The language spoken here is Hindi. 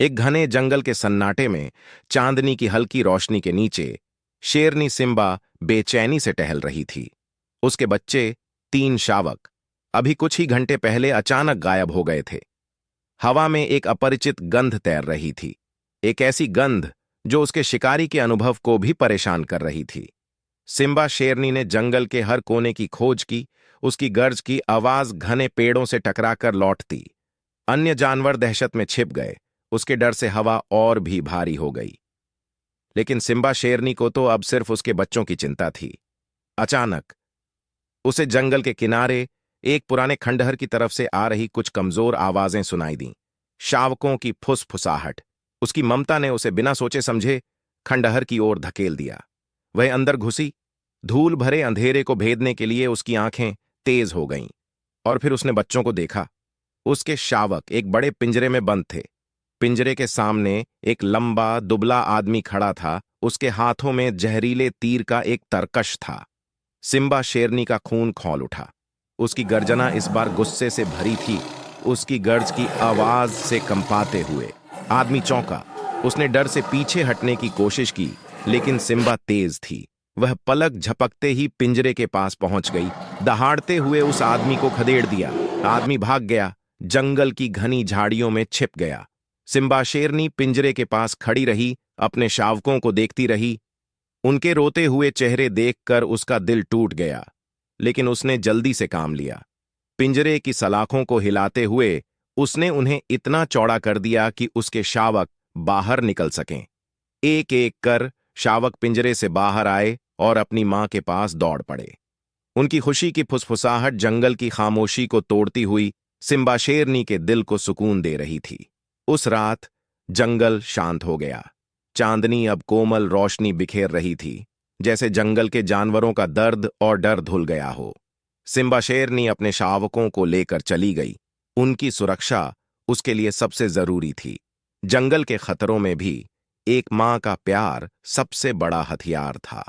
एक घने जंगल के सन्नाटे में चांदनी की हल्की रोशनी के नीचे शेरनी सिम्बा बेचैनी से टहल रही थी। उसके बच्चे, 3 शावक, अभी कुछ ही घंटे पहले अचानक गायब हो गए थे। हवा में एक अपरिचित गंध तैर रही थी, एक ऐसी गंध जो उसके शिकारी के अनुभव को भी परेशान कर रही थी। सिम्बा शेरनी ने जंगल के हर कोने की खोज की, उसकी गर्ज की आवाज घने पेड़ों से टकराकर लौटती। अन्य जानवर दहशत में छिप गए, उसके डर से हवा और भी भारी हो गई। लेकिन सिम्बा शेरनी को तो अब सिर्फ उसके बच्चों की चिंता थी। अचानक उसे जंगल के किनारे एक पुराने खंडहर की तरफ से आ रही कुछ कमजोर आवाजें सुनाई दीं। शावकों की फुसफुसाहट। उसकी ममता ने उसे बिना सोचे समझे खंडहर की ओर धकेल दिया। वह अंदर घुसी। धूल भरे अंधेरे को भेदने के लिए उसकी आंखें तेज हो गईं। और फिर उसने बच्चों को देखा। उसके शावक एक बड़े पिंजरे में बंद थे। पिंजरे के सामने एक लंबा दुबला आदमी खड़ा था, उसके हाथों में जहरीले तीर का एक तरकश था। सिम्बा शेरनी का खून खौल उठा। उसकी गर्जना इस बार गुस्से से भरी थी, उसकी गर्ज की आवाज से कंपाते हुए। आदमी चौंका। उसने डर से पीछे हटने की कोशिश की, लेकिन सिम्बा तेज थी। वह पलक झपकते ही पिंजरे के पास पहुंच गई। दहाड़ते हुए उस आदमी को खदेड़ दिया। आदमी भाग गया, जंगल की घनी झाड़ियों में छिप गया। सिम्बा शेरनी पिंजरे के पास खड़ी रही, अपने शावकों को देखती रही। उनके रोते हुए चेहरे देखकर उसका दिल टूट गया, लेकिन उसने जल्दी से काम लिया। पिंजरे की सलाखों को हिलाते हुए उसने उन्हें इतना चौड़ा कर दिया कि उसके शावक बाहर निकल सकें। एक एक कर शावक पिंजरे से बाहर आए और अपनी मां के पास दौड़ पड़े। उनकी खुशी की फुसफुसाहट जंगल की खामोशी को तोड़ती हुई सिम्बा शेरनी के दिल को सुकून दे रही थी। उस रात जंगल शांत हो गया। चांदनी अब कोमल रोशनी बिखेर रही थी, जैसे जंगल के जानवरों का दर्द और डर धुल गया हो। सिम्बा शेरनी अपने शावकों को लेकर चली गई। उनकी सुरक्षा उसके लिए सबसे जरूरी थी। जंगल के खतरों में भी एक मां का प्यार सबसे बड़ा हथियार था।